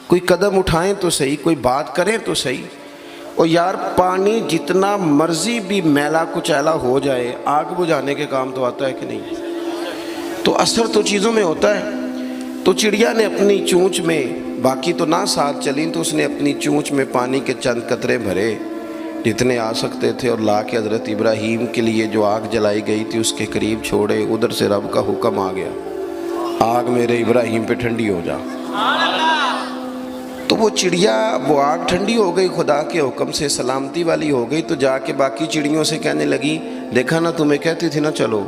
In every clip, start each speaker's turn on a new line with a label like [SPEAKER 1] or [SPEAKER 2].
[SPEAKER 1] کوئی قدم اٹھائیں تو صحیح، کوئی بات کریں تو صحیح۔ اور یار پانی جتنا مرضی بھی میلا کچیلا ہو جائے، آگ بجھانے کے کام تو آتا ہے کہ نہیں؟ تو اثر تو چیزوں میں ہوتا ہے۔ تو چڑیا نے اپنی چونچ میں، باقی تو نہ ساتھ چلیں، تو اس نے اپنی چونچ میں پانی کے چند قطرے بھرے جتنے آ سکتے تھے، اور لا کے حضرت ابراہیم کے لیے جو آگ جلائی گئی تھی اس کے قریب چھوڑے۔ ادھر سے رب کا حکم آ گیا، آگ میرے ابراہیم پہ ٹھنڈی ہو جا۔ تو وہ چڑیا، وہ آگ ٹھنڈی ہو گئی، خدا کے حکم سے سلامتی والی ہو گئی۔ تو جا کے باقی چڑیوں سے کہنے لگی، دیکھا نا تمہیں کہتی تھی نا چلو،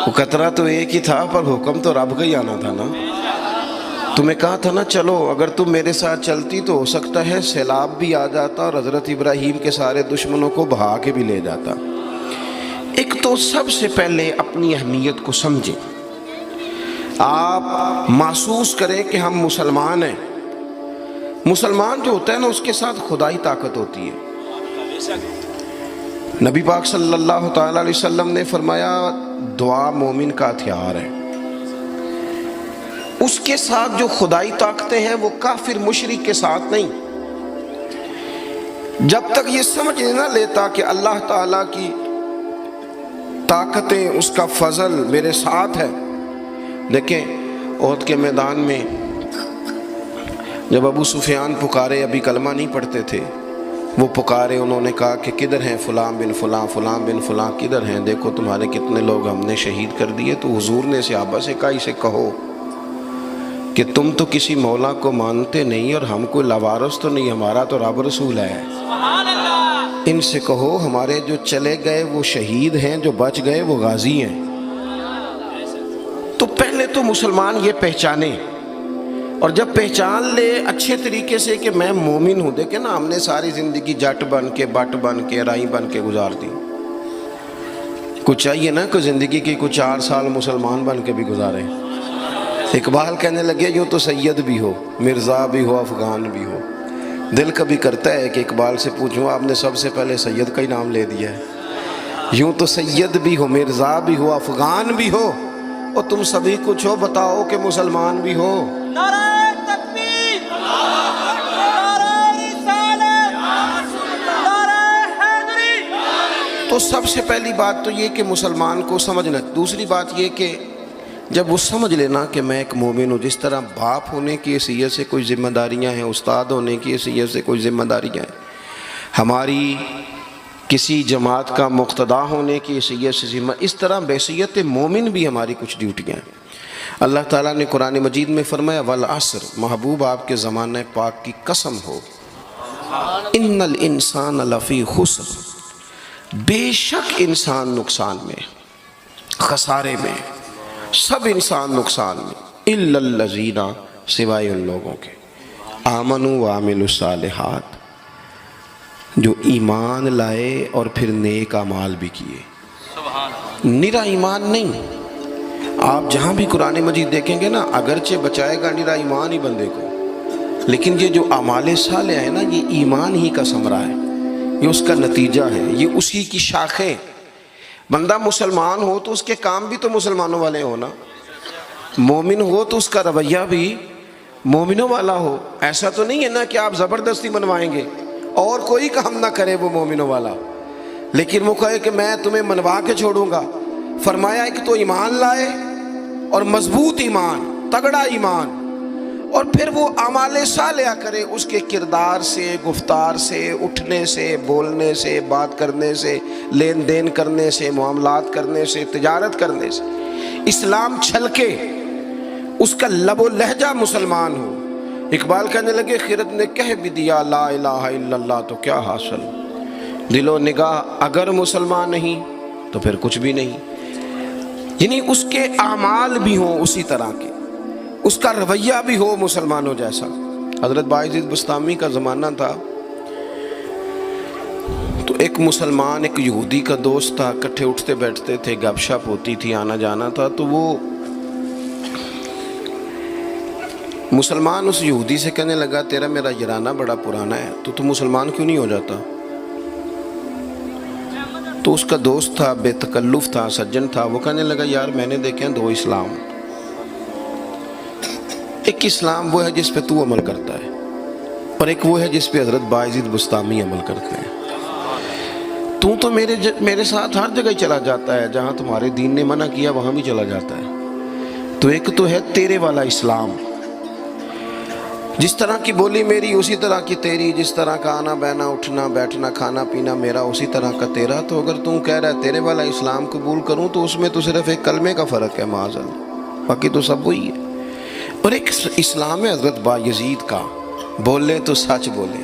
[SPEAKER 1] وہ قطرہ تو ایک ہی تھا پر حکم تو رب کا ہی آنا تھا نا، تمہیں کہا تھا نا چلو، اگر تم میرے ساتھ چلتی تو ہو سکتا ہے سیلاب بھی آ جاتا اور حضرت ابراہیم کے سارے دشمنوں کو بہا کے بھی لے جاتا۔ ایک تو سب سے پہلے اپنی اہمیت کو سمجھیں، آپ محسوس کریں کہ ہم مسلمان ہیں۔ مسلمان جو ہوتا ہے نا اس کے ساتھ خدائی طاقت ہوتی ہے۔ نبی پاک صلی اللہ تعالی علیہ وسلم نے فرمایا دعا مومن کا ہتھیار ہے۔ اس کے ساتھ جو خدائی طاقتیں ہیں وہ کافر مشرک کے ساتھ نہیں۔ جب تک یہ سمجھ نہ لیتا کہ اللہ تعالیٰ کی طاقتیں، اس کا فضل میرے ساتھ ہے۔ دیکھیں احد کے میدان میں جب ابو سفیان پکارے، ابھی کلمہ نہیں پڑھتے تھے، وہ پکارے، انہوں نے کہا کہ کدھر ہیں فلاں بن فلاں، فلاں بن فلاں کدھر ہیں، دیکھو تمہارے کتنے لوگ ہم نے شہید کر دیے۔ تو حضور نے صحابہ سے کہا اسے کہو کہ تم تو کسی مولا کو مانتے نہیں اور ہم کوئی لاوارث تو نہیں، ہمارا تو رب رسول ہے، ان سے کہو ہمارے جو چلے گئے وہ شہید ہیں، جو بچ گئے وہ غازی ہیں۔ تو پہلے تو مسلمان یہ پہچانے، اور جب پہچان لے اچھے طریقے سے کہ میں مومن ہوں۔ دیکھیں نا، ہم نے ساری زندگی جٹ بن کے، بٹ بن کے، رائی بن کے گزار دی۔ کچھ چاہیے نا کہ زندگی کی کچھ 4 سال مسلمان بن کے بھی گزارے۔ اقبال کہنے لگے یوں تو سید بھی ہو، مرزا بھی ہو، افغان بھی ہو۔ دل کبھی کرتا ہے کہ اقبال سے پوچھوں، آپ نے سب سے پہلے سید کا ہی نام لے دیا ہے۔ یوں تو سید بھی ہو، مرزا بھی ہو، افغان بھی ہو، اور تم سبھی کچھ ہو، بتاؤ کہ مسلمان بھی ہو۔
[SPEAKER 2] نعرہ تکبیر، نعرہ رسالت، نعرہ حیدری۔
[SPEAKER 1] تو سب سے پہلی بات تو یہ کہ مسلمان کو سمجھنا۔ دوسری بات یہ کہ جب وہ سمجھ لینا کہ میں ایک مومن ہوں، جس طرح باپ ہونے کی حیثیت سے کوئی ذمہ داریاں ہیں، استاد ہونے کی حیثیت سے کوئی ذمہ داریاں ہیں، ہماری کسی جماعت کا مقتدا ہونے کی حیثیت سے ذمہ، اس طرح بحیثیت مومن بھی ہماری کچھ ڈیوٹیاں ہیں۔ اللہ تعالیٰ نے قرآن مجید میں فرمایا والعصر، محبوب آپ کے زمانہ پاک کی قسم ہو، ان الانسان لفی خسر، بے شک انسان نقصان میں، خسارے میں، سب انسان نقصان میں، الا الذین، سوائے ان لوگوں کے، آمنوا وعملوا الصالحات، جو ایمان لائے اور پھر نیک اعمال بھی کیے۔ نرا ایمان نہیں، آپ جہاں بھی قرآن مجید دیکھیں گے نا، اگرچہ بچائے گا نرا ایمان ہی بندے کو، لیکن یہ جو اعمال صالح ہے نا، یہ ایمان ہی کا ثمرہ ہے، یہ اس کا نتیجہ ہے، یہ اسی کی شاخیں۔ بندہ مسلمان ہو تو اس کے کام بھی تو مسلمانوں والے ہو نا، مومن ہو تو اس کا رویہ بھی مومنوں والا ہو۔ ایسا تو نہیں ہے نا کہ آپ زبردستی منوائیں گے اور کوئی کام نہ کرے وہ مومنوں والا، لیکن وہ کہے کہ میں تمہیں منوا کے چھوڑوں گا۔ فرمایا ایک تو ایمان لائے، اور مضبوط ایمان، تگڑا ایمان، اور پھر وہ اعمال صالحہ کرے، اس کے کردار سے، گفتار سے، اٹھنے سے، بولنے سے، بات کرنے سے، لین دین کرنے سے، معاملات کرنے سے، تجارت کرنے سے اسلام چھلکے، اس کا لب و لہجہ مسلمان ہو۔ اقبال کہنے لگے خرد نے کہہ بھی دیا لا الہ الا اللہ تو کیا حاصل، دل و نگاہ اگر مسلمان نہیں تو پھر کچھ بھی نہیں۔ یعنی اس کے اعمال بھی ہوں اسی طرح کے، اس کا رویہ بھی ہو مسلمانوں جیسا۔ حضرت باعزید بستامی کا زمانہ تھا، تو ایک مسلمان ایک یہودی کا دوست تھا، اکٹھے اٹھتے بیٹھتے تھے، گپ شپ ہوتی تھی، آنا جانا تھا۔ تو وہ مسلمان اس یہودی سے کہنے لگا تیرا میرا یارانہ بڑا پرانا ہے، تو مسلمان کیوں نہیں ہو جاتا؟ تو اس کا دوست تھا، بے تکلف تھا، سجن تھا، وہ کہنے لگا یار میں نے دیکھے ہیں 2 اسلام، ایک اسلام وہ ہے جس پہ تو عمل کرتا ہے، اور ایک وہ ہے جس پہ حضرت بایزید بستامی عمل کرتے ہیں۔ تو میرے ساتھ ہر جگہ چلا جاتا ہے، جہاں تمہارے دین نے منع کیا وہاں بھی چلا جاتا ہے۔ تو ایک تو ہے تیرے والا اسلام، جس طرح کی بولی میری اسی طرح کی تیری، جس طرح کا آنا بہنا اٹھنا بیٹھنا کھانا پینا میرا اسی طرح کا تیرا۔ تو اگر تم کہہ رہا ہے تیرے والا اسلام قبول کروں تو اس میں تو صرف ایک کلمے کا فرق ہے معاذ اللہ، باقی تو سب وہی ہے۔ اور ایک اسلام ہے حضرت بایزید کا، بولے تو سچ بولے،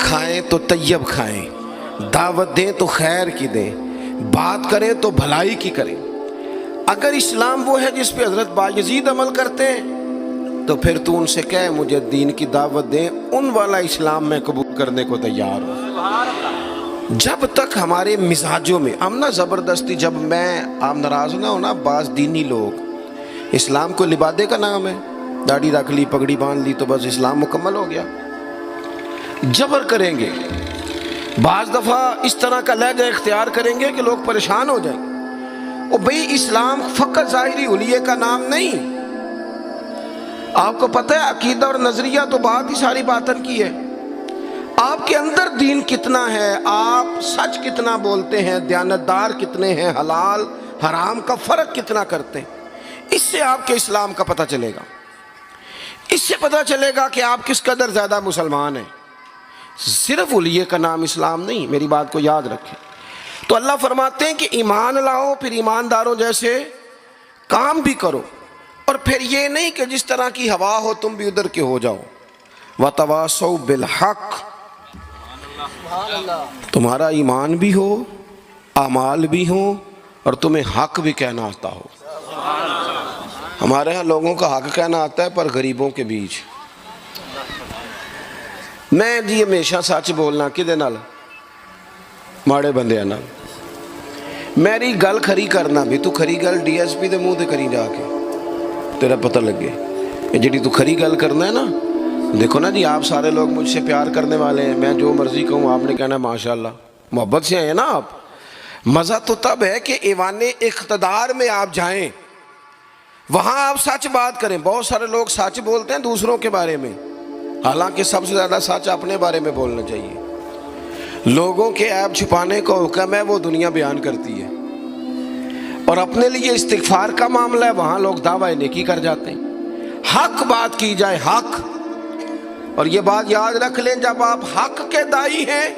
[SPEAKER 1] کھائیں تو طیب کھائیں، دعوت دیں تو خیر کی دیں، بات کریں تو بھلائی کی کریں۔ اگر اسلام وہ ہے جس پہ حضرت بایزید عمل کرتے ہیں تو پھر تو ان سے کہے مجھے دین کی دعوت دیں، ان والا اسلام میں قبول کرنے کو تیار ہوں۔ جب تک ہمارے مزاجوں میں ہم نہ زبردستی، جب میں آپ ناراض نہ ہونا، بعض دینی لوگ اسلام کو لبادے کا نام ہے، داڑھی رکھ لی پگڑی باندھ لی تو بس اسلام مکمل ہو گیا، جبر کریں گے، بعض دفعہ اس طرح کا لہجہ اختیار کریں گے کہ لوگ پریشان ہو جائیں گے۔ اور بھئی اسلام فقط ظاہری حلیے کا نام نہیں، آپ کو پتہ ہے عقیدہ اور نظریہ تو بات ہی ساری باطن کی ہے، آپ کے اندر دین کتنا ہے، آپ سچ کتنا بولتے ہیں، دیانتدار کتنے ہیں، حلال حرام کا فرق کتنا کرتے ہیں، اس سے آپ کے اسلام کا پتہ چلے گا۔ اس سے پتہ چلے گا کہ آپ کس قدر زیادہ مسلمان ہیں۔ صرف حلیے کا نام اسلام نہیں، میری بات کو یاد رکھیں۔ تو اللہ فرماتے ہیں کہ ایمان لاؤ، پھر ایمانداروں جیسے کام بھی کرو، اور پھر یہ نہیں کہ جس طرح کی ہوا ہو تم بھی ادھر کے ہو جاؤ۔ وَتَوَاصَوْا بِالْحَقِّ، تمہارا ایمان بھی ہو، اعمال بھی ہوں، اور تمہیں حق بھی کہنا آتا ہو۔ ہمارے ہاں لوگوں کا حق کہنا آتا ہے پر غریبوں کے بیچ۔ میں جی ہمیشہ سچ بولنا کدے نال؟ ماڑے بندے نال۔ میری گل کھری کرنا بھی، تو کھری گل ڈی ایس پی دے منہ تے کری جا کے، تیرا پتہ لگے یہ جڑی تو کھری گل کرنا ہے نا۔ دیکھو نا جی، آپ سارے لوگ مجھ سے پیار کرنے والے ہیں، میں جو مرضی کہوں آپ نے کہنا ہے ماشاءاللہ، محبت سے ہیں نا آپ۔ مزہ تو تب ہے کہ ایوان اقتدار میں آپ جائیں، وہاں آپ سچ بات کریں۔ بہت سارے لوگ سچ بولتے ہیں دوسروں کے بارے میں، حالانکہ سب سے زیادہ سچ اپنے بارے میں بولنا چاہیے۔ لوگوں کے عیب چھپانے کو حکم ہے، وہ دنیا بیان کرتی ہے، اور اپنے لیے استغفار کا معاملہ ہے، وہاں لوگ دعویٰ نیکی کر جاتے ہیں۔ حق بات کی جائے، حق۔ اور یہ بات یاد رکھ لیں، جب آپ حق کے دائی ہیں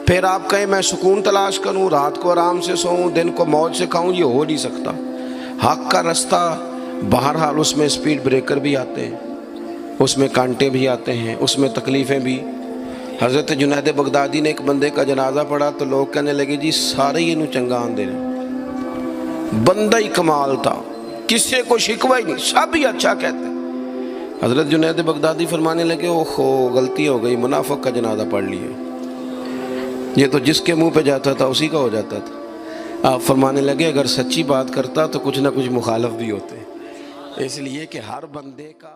[SPEAKER 1] پھر آپ کہیں میں سکون تلاش کروں، رات کو آرام سے سوؤں، دن کو موج سے کھاؤں، یہ ہو نہیں سکتا۔ حق کا رستہ بہرحال اس میں سپیڈ بریکر بھی آتے ہیں، اس میں کانٹے بھی آتے ہیں، اس میں تکلیفیں بھی۔ حضرت جنید بغدادی نے ایک بندے کا جنازہ پڑھا تو لوگ کہنے لگے جی سارے ہی انہوں چنگا آندے رہے، بندہ ہی کمال تھا، کسی کو شکوہ ہی نہیں، سب ہی اچھا کہتے۔ حضرت جنید بغدادی فرمانے لگے اوہو غلطی ہو گئی، منافق کا جنازہ پڑھ لیا، یہ تو جس کے منہ پہ جاتا تھا اسی کا ہو جاتا تھا۔ آپ فرمانے لگے اگر سچی بات کرتا تو کچھ نہ کچھ مخالف بھی ہوتے، اس لیے کہ ہر بندے کا